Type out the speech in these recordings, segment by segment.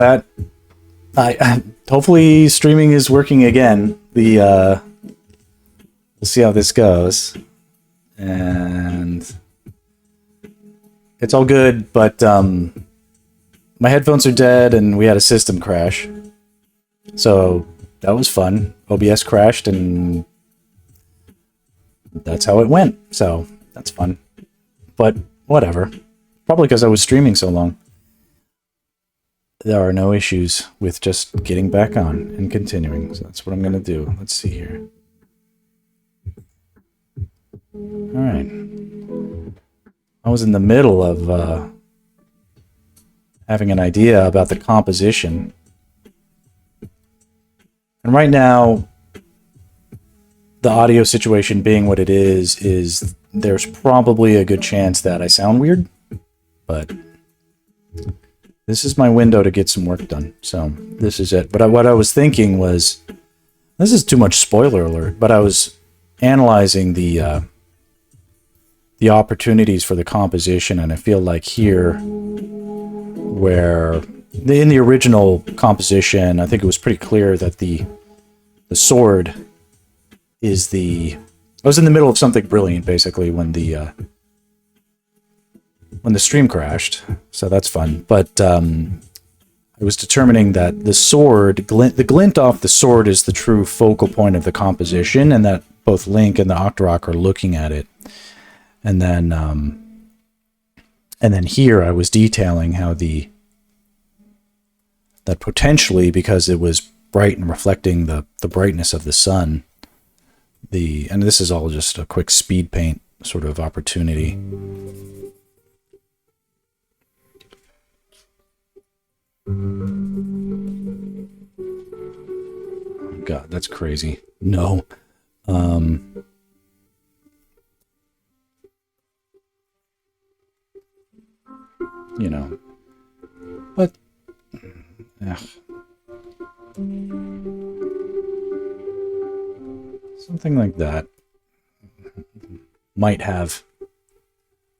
that I hopefully streaming is working again. We'll see how this goes, and it's all good. But my headphones are dead, and we had a system crash, so that was fun. OBS crashed, and that's how it went. So that's fun, but whatever. Probably because I was streaming so long. There are no issues with just getting back on and continuing. So that's what I'm going to do. Let's see here. All right. I was in the middle of having an idea about the composition. And right now, the audio situation being what it is there's probably a good chance that I sound weird. But this is my window to get some work done. So this is it. But what I was thinking was, this is too much spoiler alert, but I was analyzing the opportunities for the composition, and I feel like here, where in the original composition, I think it was pretty clear that the sword is the... I was in the middle of something brilliant, basically, when the stream crashed, so that's fun. But I was determining that the sword, the glint off the sword is the true focal point of the composition, and that both Link and the Octorok are looking at it. And then here I was detailing how that potentially, because it was bright and reflecting the brightness of the sun, and this is all just a quick speed paint sort of opportunity. Oh God, that's crazy. No. You know, but something like that might have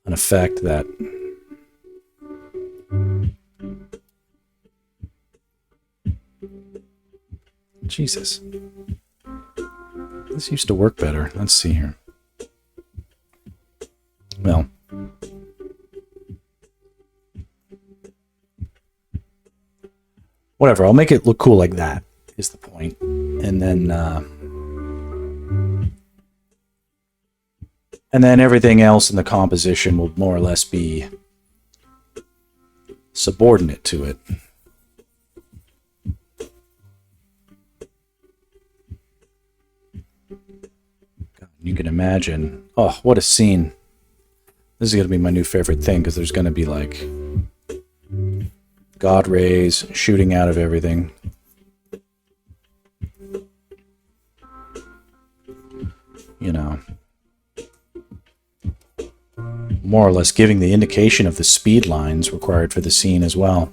an effect that Jesus. This used to work better. Let's see here. Well, whatever. I'll make it look cool like that, is the point. And then everything else in the composition will more or less be subordinate to it. God, you can imagine. Oh, what a scene. This is going to be my new favorite thing, because there's going to be like God rays shooting out of everything. You know, more or less giving the indication of the speed lines required for the scene as well.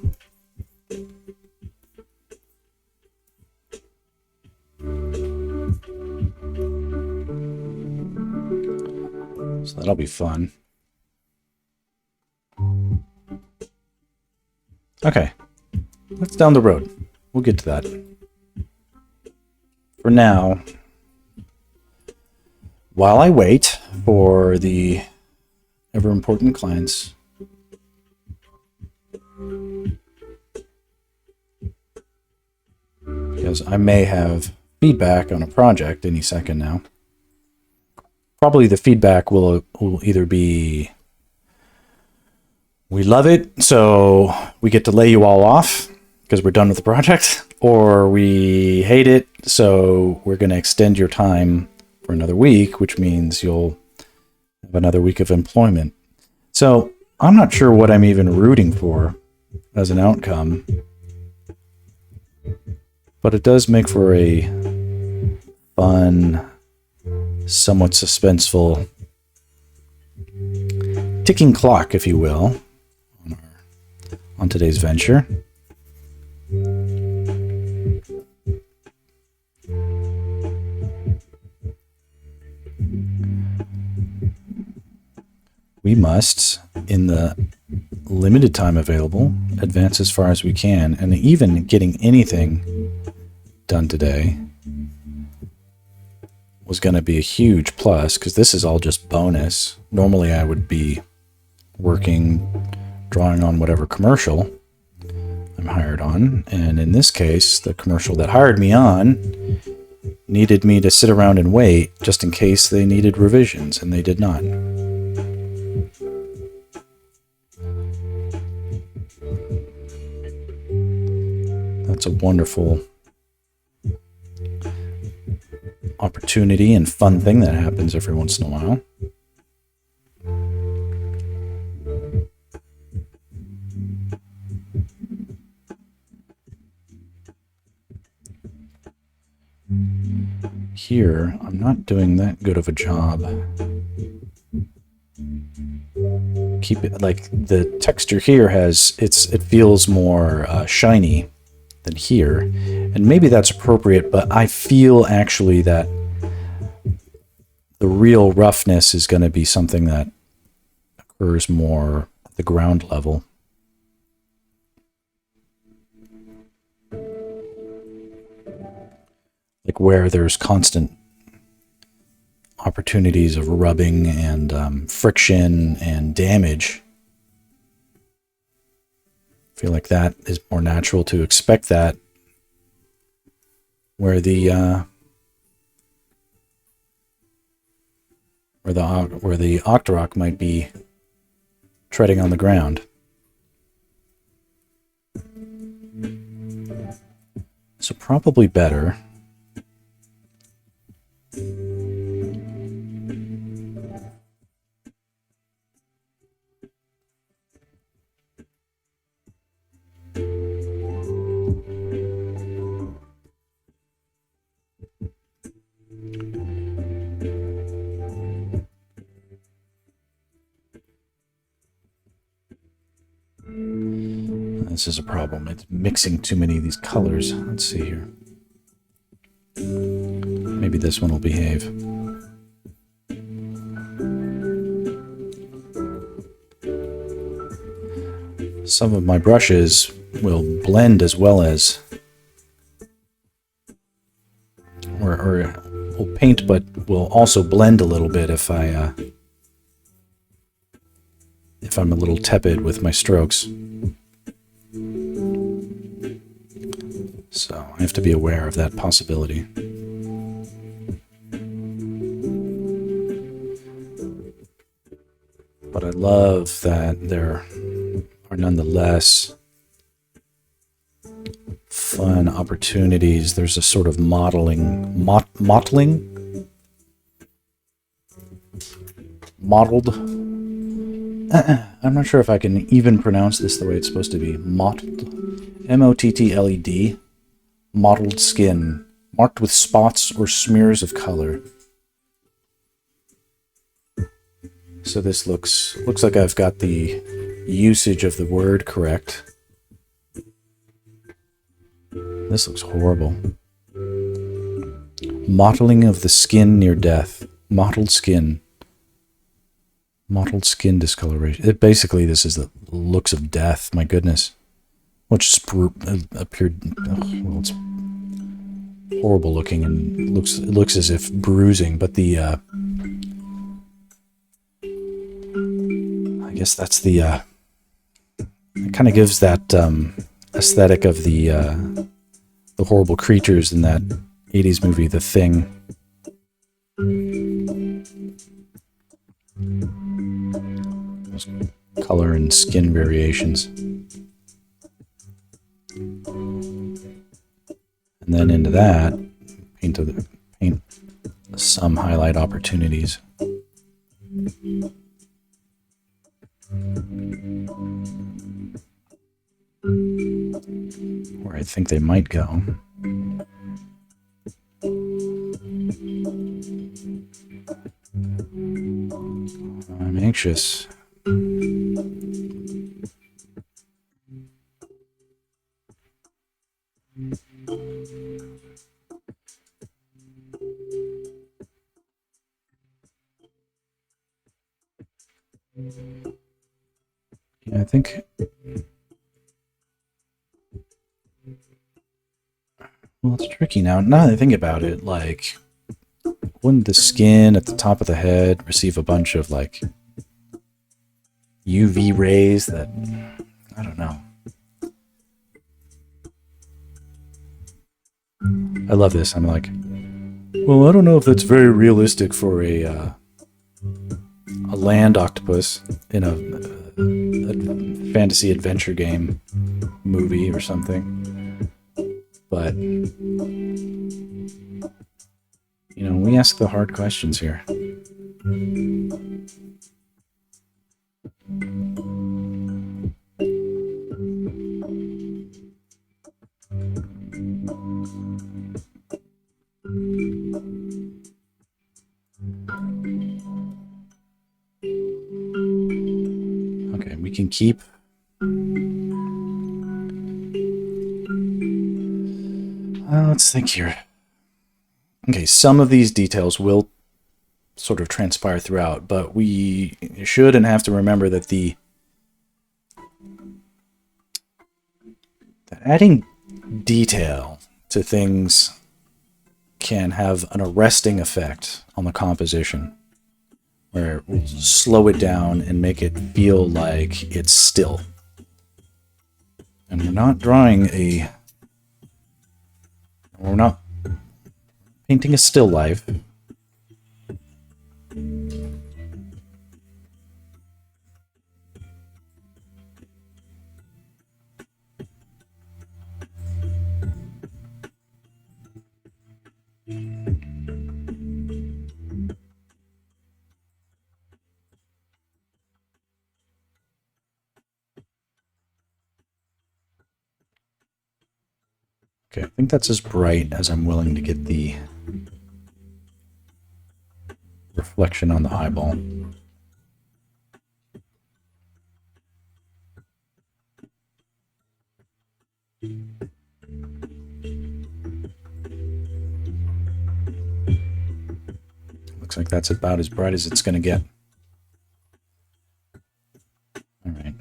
So that'll be fun. Okay, that's down the road. We'll get to that. For now, while I wait for the ever-important clients, because I may have feedback on a project any second now. Probably the feedback will either be, we love it, so we get to lay you all off because we're done with the project, or we hate it, so we're going to extend your time for another week, which means you'll have another week of employment. So I'm not sure what I'm even rooting for as an outcome, but it does make for a fun, somewhat suspenseful ticking clock, if you will, on today's venture. We must, in the limited time available, advance as far as we can, and even getting anything done today was going to be a huge plus, because this is all just bonus. Normally I would be working, drawing on whatever commercial I'm hired on, and in this case, the commercial that hired me on needed me to sit around and wait just in case they needed revisions, and they did not. That's a wonderful opportunity and fun thing that happens every once in a while. Here, I'm not doing that good of a job. Keep it like the texture here has it feels more shiny than here, and maybe that's appropriate, but I feel actually that the real roughness is going to be something that occurs more at the ground level. Like where there's constant opportunities of rubbing and friction and damage. I feel like that is more natural to expect that. Where the Octorok might be treading on the ground. So probably better. This is a problem. It's mixing too many of these colors. Let's see here. Maybe this one will behave. Some of my brushes will blend as well as, or will paint, but will also blend a little bit if I'm a little tepid with my strokes. So I have to be aware of that possibility. But I love that there are nonetheless fun opportunities. There's a sort of mottling, mottled. I'm not sure if I can even pronounce this the way it's supposed to be. Mottled, M-O-T-T-L-E-D, mottled skin, marked with spots or smears of color. So this looks like I've got the usage of the word correct. This looks horrible. Mottling of the skin near death. Mottled skin. Mottled skin discoloration. Basically, this is the looks of death. My goodness. Which appeared... well, it's horrible looking and it looks as if bruising, but the... I guess that's the... it kind of gives that aesthetic of the horrible creatures in that 80s movie, The Thing. Those color and skin variations. And then into that, paint some highlight opportunities. Where I think they might go. I'm anxious. Yeah, I think Well, it's tricky now. Now that I think about it, like, wouldn't the skin at the top of the head receive a bunch of, like, UV rays that... I don't know. I love this. I'm like, well, I don't know if that's very realistic for a land octopus in a fantasy adventure game movie or something. But, you know, we ask the hard questions here. Okay, we can keep... let's think here. Okay, some of these details will sort of transpire throughout, but we should and have to remember that that adding detail to things can have an arresting effect on the composition, where it will slow it down and make it feel like it's still. And we're not drawing a... We're not painting a still life. Okay, I think that's as bright as I'm willing to get the reflection on the eyeball. Looks like that's about as bright as it's going to get. All right.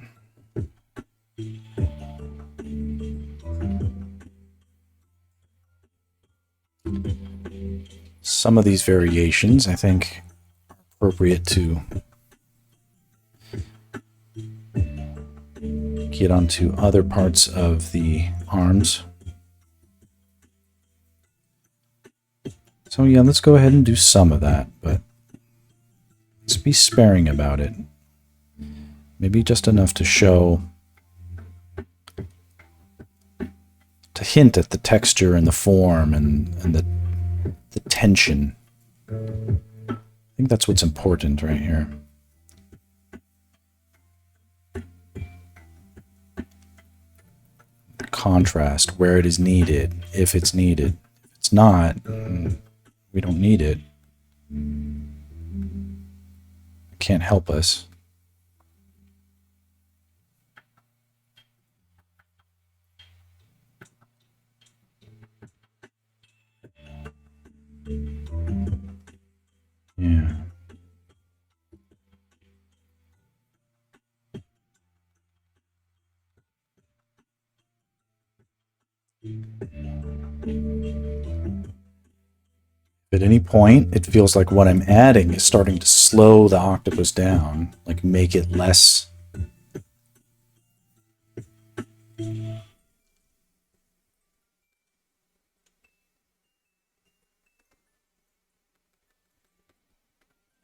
Some of these variations, I think, are appropriate to get onto other parts of the arms. So yeah, let's go ahead and do some of that, but let's be sparing about it. Maybe just enough to show, to hint at the texture and the form and the tension. I think that's what's important right here. The contrast, where it is needed, if it's needed. If it's not, we don't need it. It can't help us. Yeah. At any point, it feels like what I'm adding is starting to slow the octopus down, like make it less.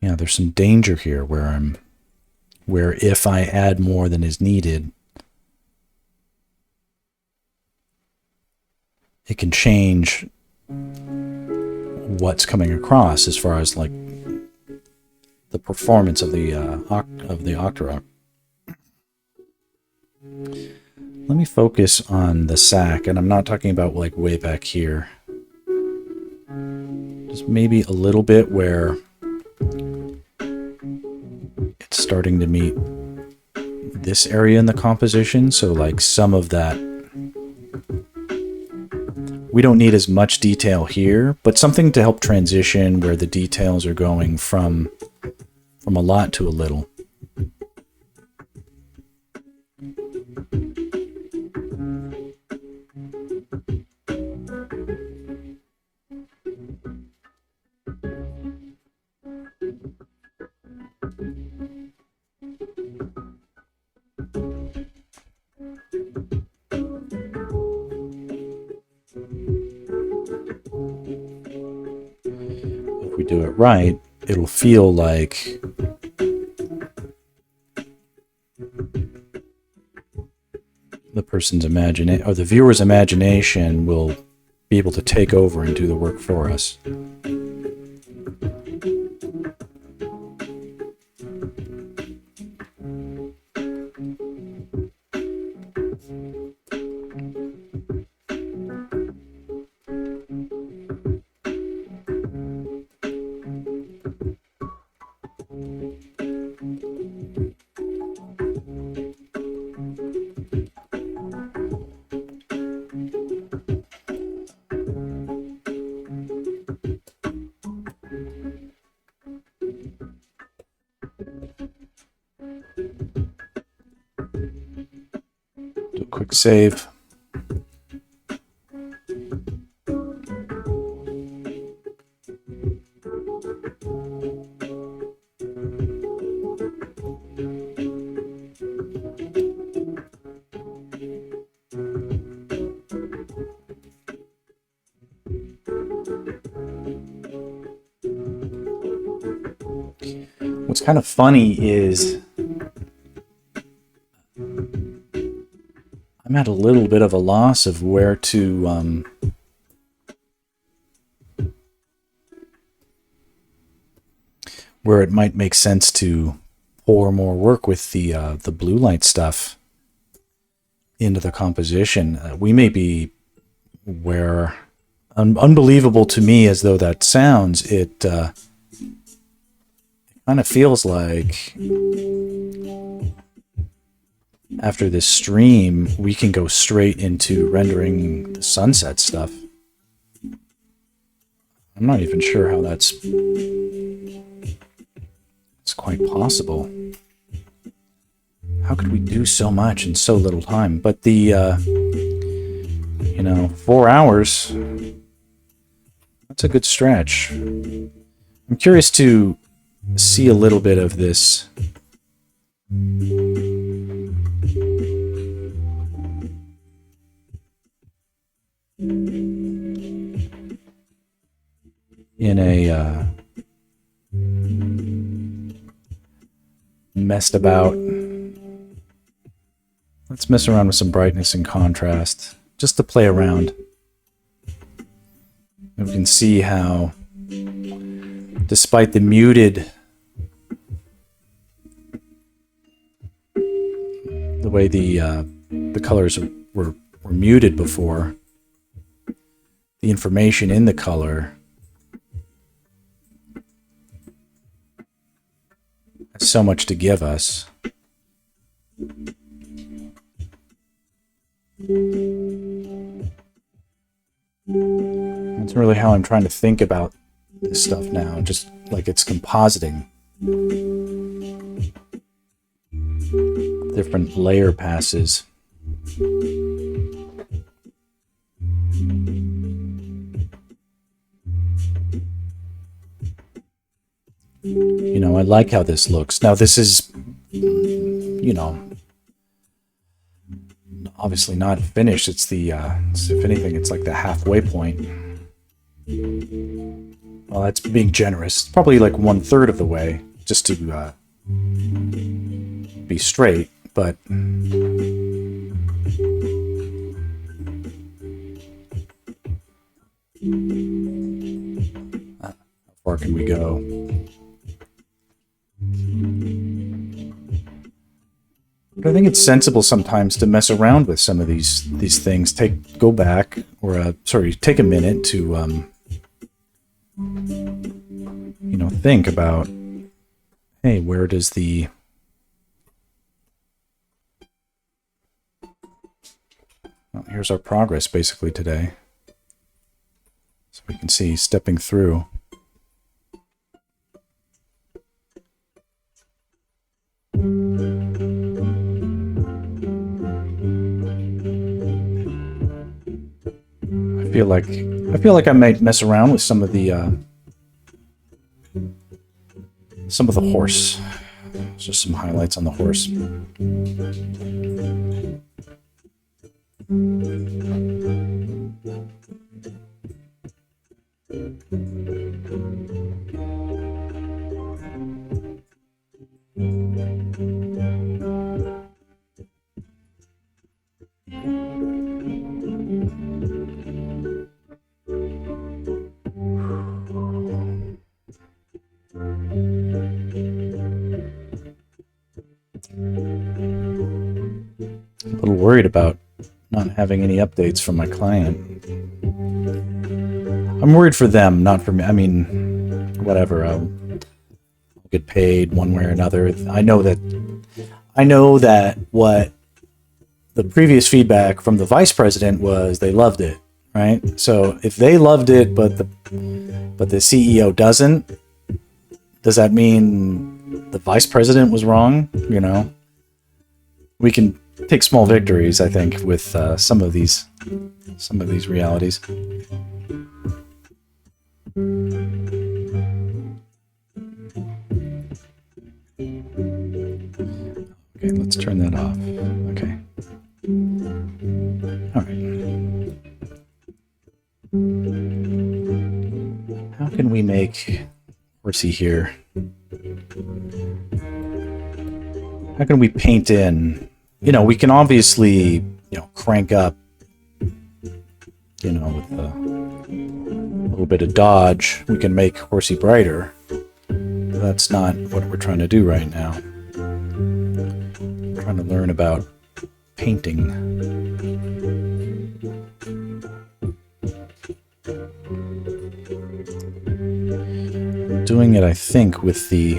Yeah, there's some danger here where if I add more than is needed, it can change what's coming across as far as like the performance of the Octorok. Let me focus on the sack, and I'm not talking about like way back here. Just maybe a little bit where it's starting to meet this area in the composition, so like some of that. We don't need as much detail here, but something to help transition where the details are going from a lot to a little. we do it right, it'll feel like the person's imagination, or the viewer's imagination, will be able to take over and do the work for us. Do a quick save. What's kind of funny is I'm at a little bit of a loss of where to where it might make sense to pour more work with the blue light stuff into the composition. We may be where, unbelievable to me as though that sounds, it kind of feels like after this stream, we can go straight into rendering the sunset stuff. I'm not even sure how that's quite possible. How could we do so much in so little time? But the, 4 hours, that's a good stretch. I'm curious to see a little bit of this in a messed about. Let's mess around with some brightness and contrast just to play around. And we can see how, despite the muted, the way the colors were muted before, the information in the color has so much to give us. That's really how I'm trying to think about this stuff now, just like it's compositing different layer passes. I like how this looks. Now this is, obviously not finished. It's the, if anything, it's like the halfway point. Well, that's being generous. Probably like 1/3 of the way, just to be straight, but how far can we go? But I think it's sensible sometimes to mess around with some of these things. Go back, or take a minute to think about, hey, where does the here's our progress basically today. So we can see stepping through. I feel like I might mess around with some of the horse. Just some highlights on the horse. worried about not having any updates from my client. I'm worried for them, not for me. I mean, whatever. I'll get paid one way or another. I know that what the previous feedback from the vice president was they loved it, right? So if they loved it, but the CEO doesn't, does that mean the vice president was wrong? You know, we can take small victories, I think, with some of these realities. Okay, let's turn that off. Okay. All right. How can we make Oopsie here? How can we paint in? You know, we can obviously, you know, crank up, you know, with a little bit of dodge. We can make Oopsie brighter. But that's not what we're trying to do right now. We're trying to learn about painting. I'm doing it, I think, with the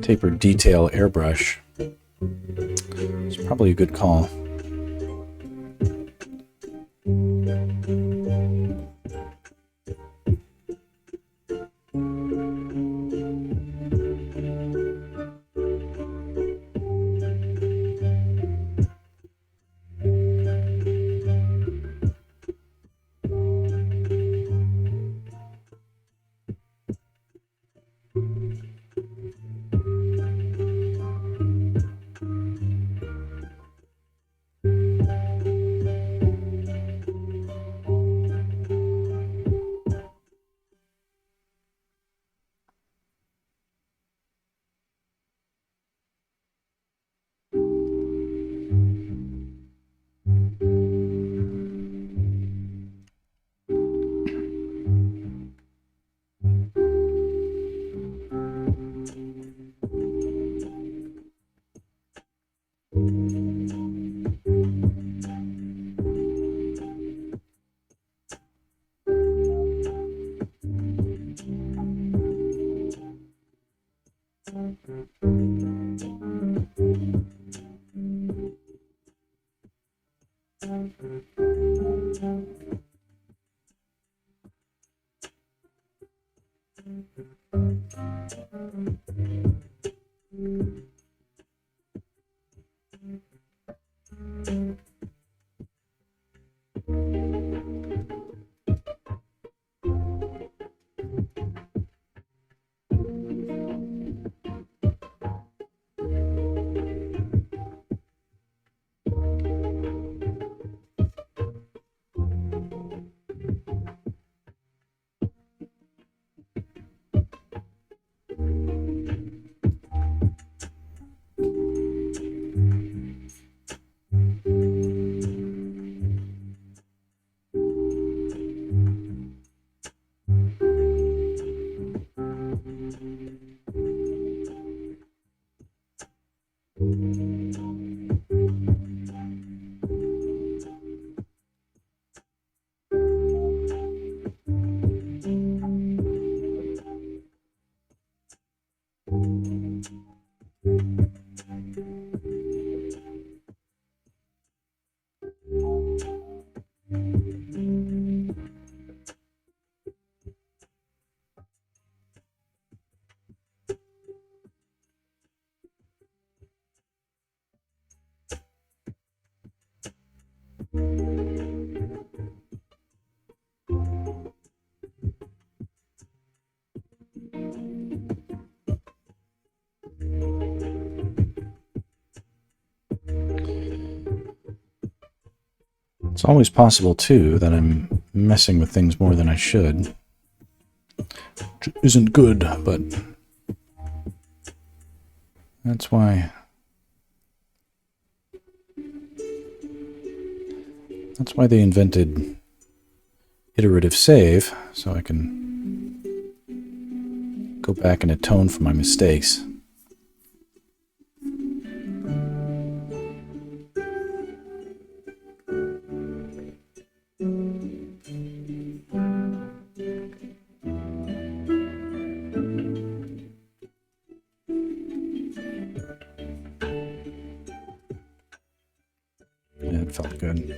tapered detail airbrush. It's probably a good call. It's always possible, too, that I'm messing with things more than I should. Which isn't good, but that's why they invented iterative save, so I can go back and atone for my mistakes. Yeah, it felt good.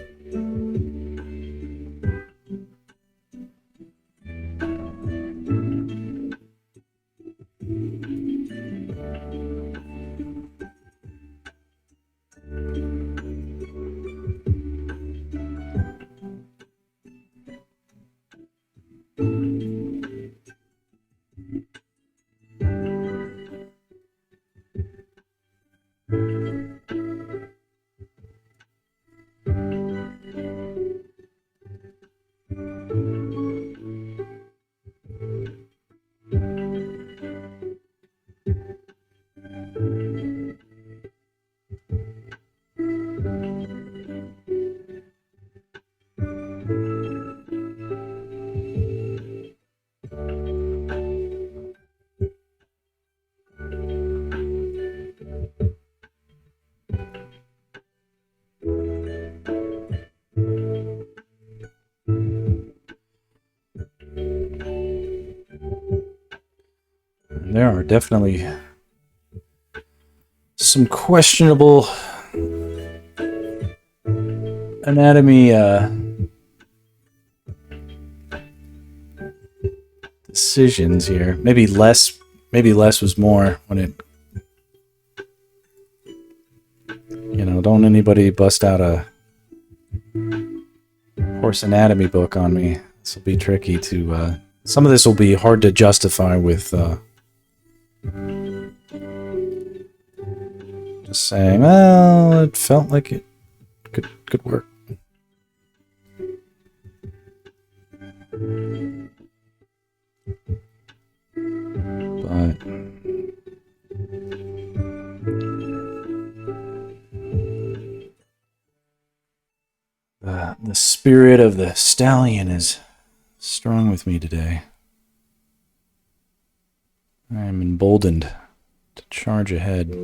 There are definitely some questionable anatomy decisions here. Maybe less was more when it, you know, don't anybody bust out a horse anatomy book on me. This will be tricky to some of this will be hard to justify with just saying, well, it felt like it could work. But the spirit of the stallion is strong with me today. I am emboldened to charge ahead.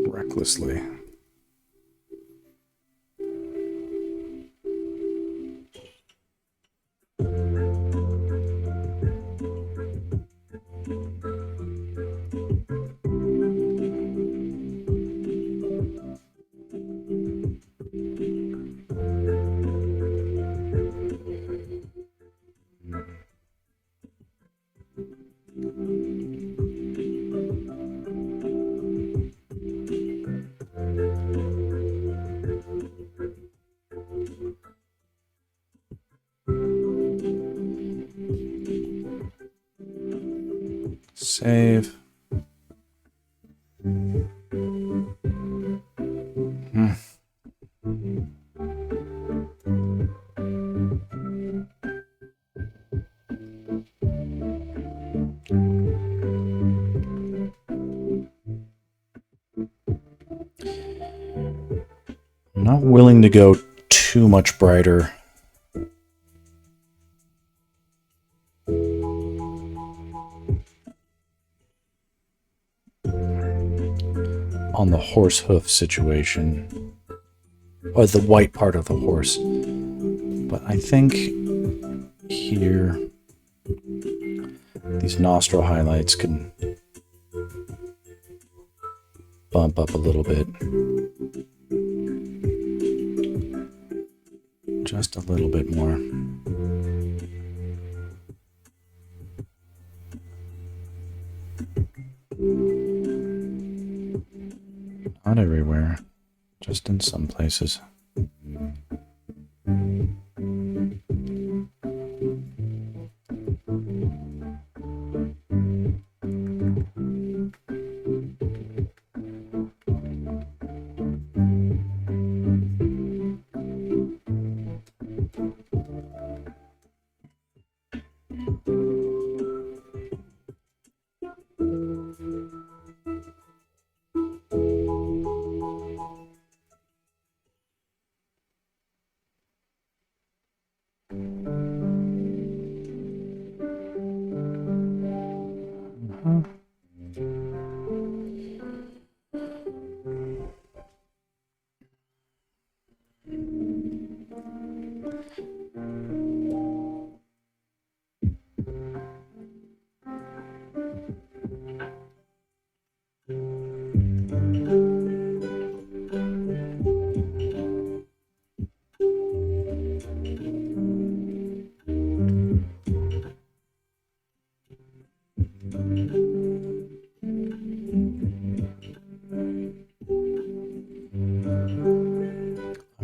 Recklessly. Save. I'm not willing to go too much brighter. On the horse hoof situation, or the white part of the horse. But I think here, these nostril highlights can bump up a little bit. Just a little bit more. Not everywhere, just in some places. I'm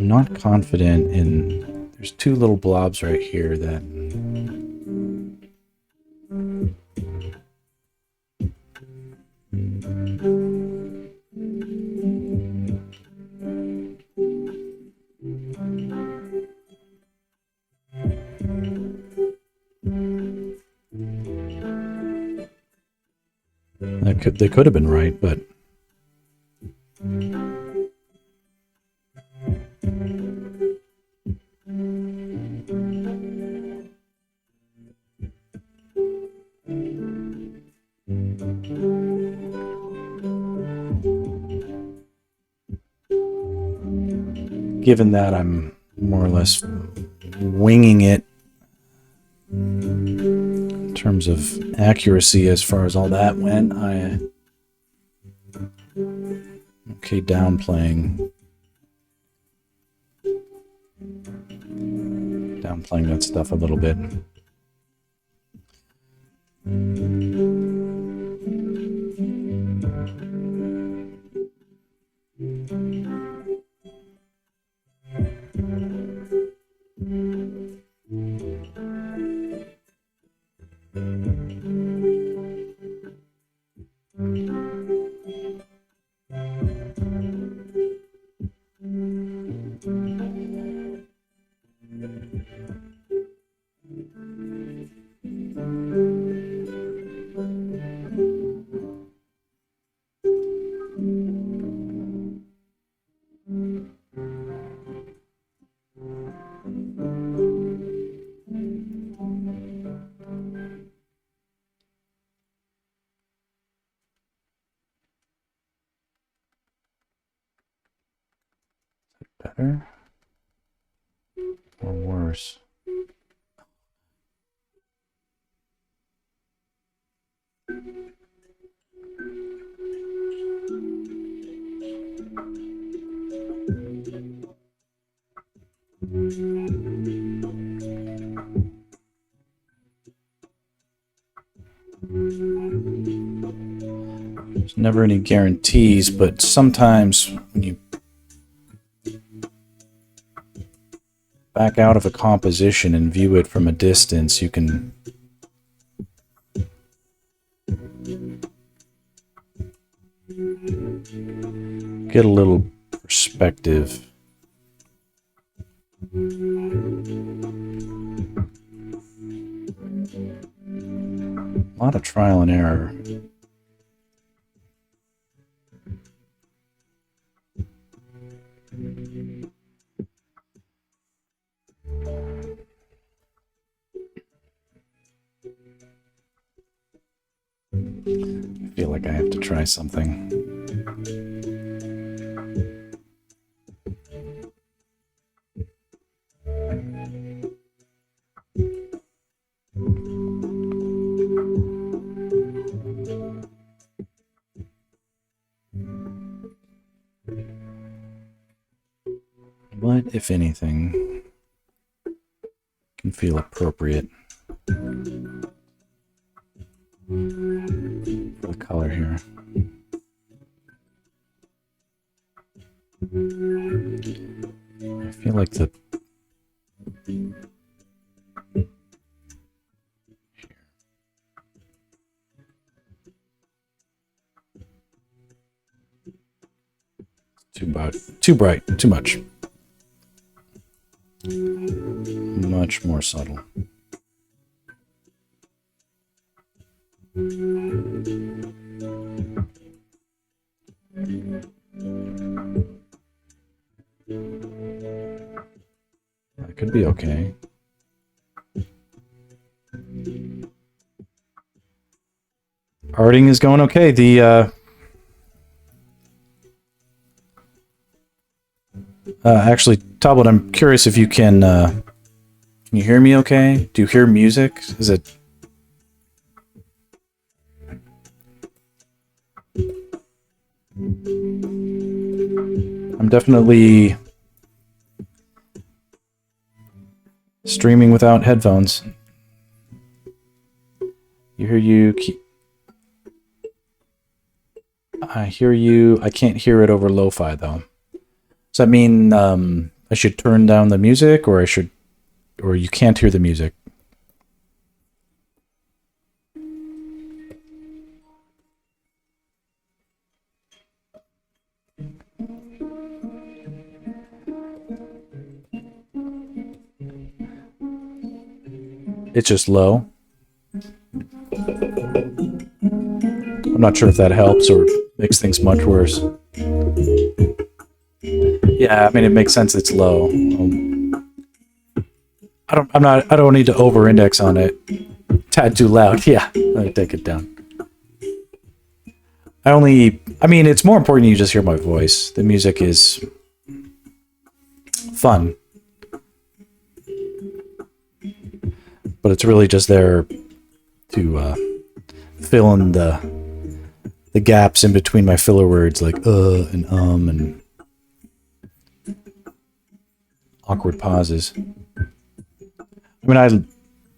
not confident in... There's two little blobs right here that... They could have been right, but... Given that I'm more or less winging it in terms of accuracy as far as all that went, okay, downplaying that stuff a little bit. Better or worse? There's never any guarantees, but sometimes when you back out of a composition and view it from a distance, you can get a little perspective. A lot of trial and error. I feel like I have to try something. What, if anything, can feel appropriate for the color here? I feel like the too bright, too much. Much more subtle. That could be okay. Arting is going okay. The actually, Talbot, I'm curious if you can you hear me okay? Do you hear music? Is it... I'm definitely streaming without headphones. You hear you... I hear you. I can't hear it over lo-fi, though. Does that mean I should turn down the music, or I should... or you can't hear the music? It's just low. I'm not sure if that helps or makes things much worse. Yeah, I mean, it makes sense it's low. I don't need to over-index on it. Tad too loud. Yeah, let me take it down. I mean, it's more important you just hear my voice. The music is fun. But it's really just there to fill in the gaps in between my filler words, like and and awkward pauses. I mean, I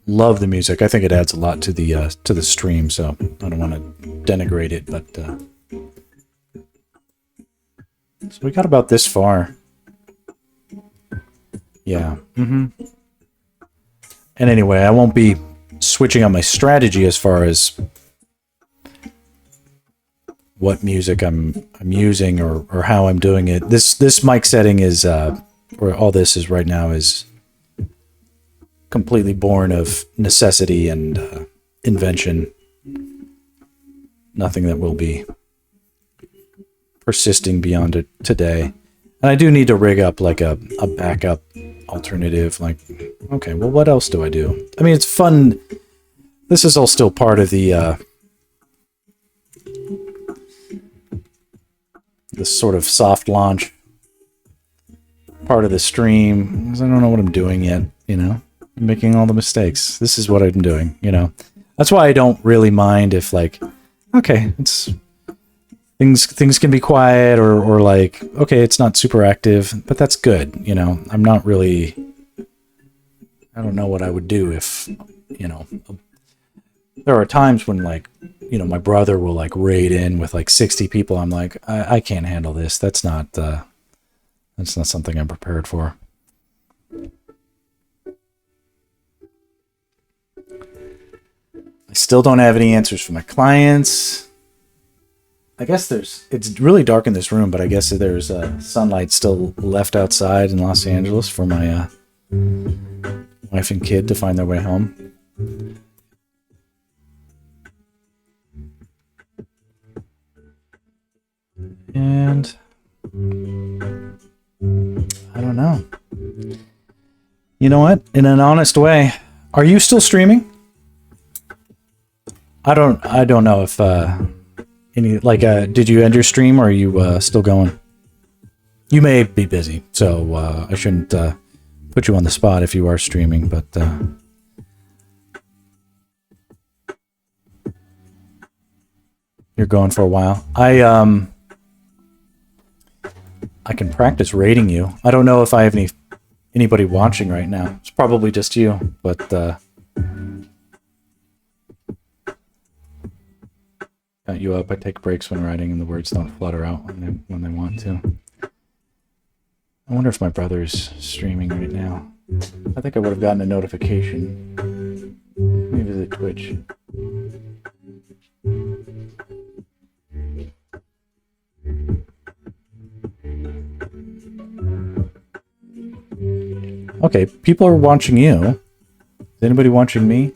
love the music. I think it adds a lot to the stream, so I don't want to denigrate it, but so we got about this far. Yeah. And anyway, I won't be switching on my strategy as far as what music I'm using or how I'm doing it. This mic setting is or all this is right now is completely born of necessity and invention. Nothing that will be persisting beyond it today. And I do need to rig up like a backup alternative. Like, okay, well, what else do I do? I mean, it's fun. This is all still part of the sort of soft launch part of the stream, because I don't know what I'm doing yet, you know? I'm making all the mistakes. This is what I'm doing, you know? That's why I don't really mind if, like, okay, it's... Things can be quiet or like, okay, it's not super active, but that's good, you know? I'm not really... I don't know what I would do if, you know... There are times when, like, you know, my brother will, like, raid in with, like, 60 people. I'm like, I can't handle this. That's not something I'm prepared for. I still don't have any answers for my clients. I guess it's really dark in this room, but I guess there's sunlight still left outside in Los Angeles for my wife and kid to find their way home. And I don't know. You know what? In an honest way, are you still streaming? I don't know if any, like, did you end your stream or are you still going? You may be busy, so I shouldn't put you on the spot if you are streaming, but you're going for a while. I can practice rating you. I don't know if I have anybody watching right now. It's probably just you, but got you up. I take breaks when writing and the words don't flutter out when they want to. I wonder if my brother's streaming right now. I think I would have gotten a notification. Let me visit Twitch. Okay, people are watching you. Is anybody watching me?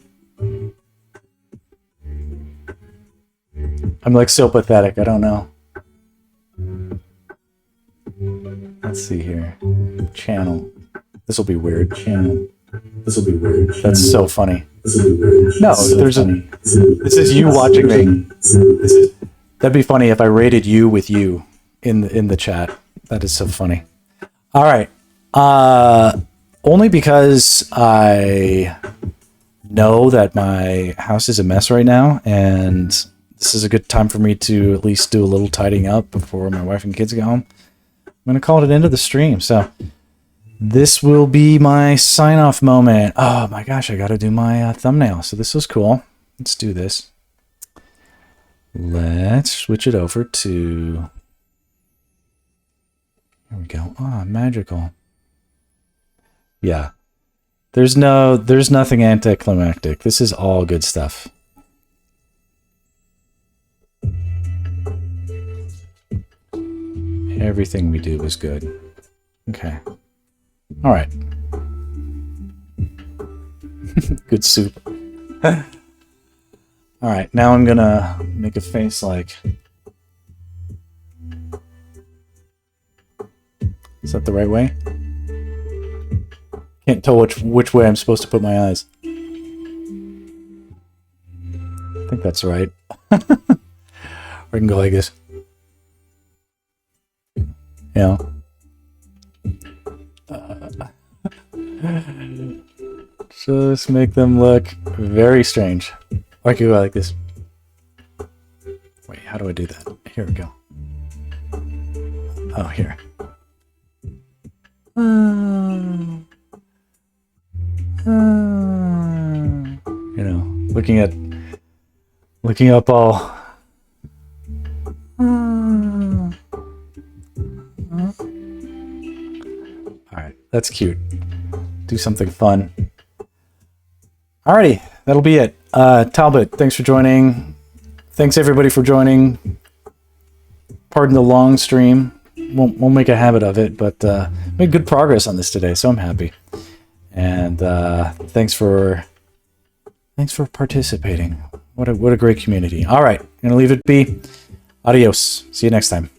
I'm like so pathetic, I don't know. Let's see here. Channel. This will be weird. Channel. This will be weird. That's so funny. This will be weird. No, there's a. This is you watching me. That'd be funny if I rated you with you in the chat. That is so funny. All right. Only because I know that my house is a mess right now, and this is a good time for me to at least do a little tidying up before my wife and kids get home. I'm gonna call it an end of the stream. So this will be my sign-off moment. Oh my gosh, I gotta do my thumbnail. So this was cool. Let's do this. Let's switch it over to... Here we go. Ah, magical. Yeah. There's nothing anticlimactic. This is all good stuff. Everything we do is good. Okay. All right. Good soup. All right, now I'm gonna make a face like... Is that the right way? Can't tell which way I'm supposed to put my eyes. I think that's right. Or I can go like this. Yeah. Just make them look very strange. Or I could go like this. Wait, how do I do that? Here we go. Oh, here. You know, looking up all. Alright, that's cute. Do something fun. Alrighty, that'll be it. Talbot, thanks for joining. Thanks everybody for joining. Pardon the long stream. Won't make a habit of it, but made good progress on this today, so I'm happy. And thanks for participating. What a great community. All right, I'm gonna leave it be. Adios. See you next time.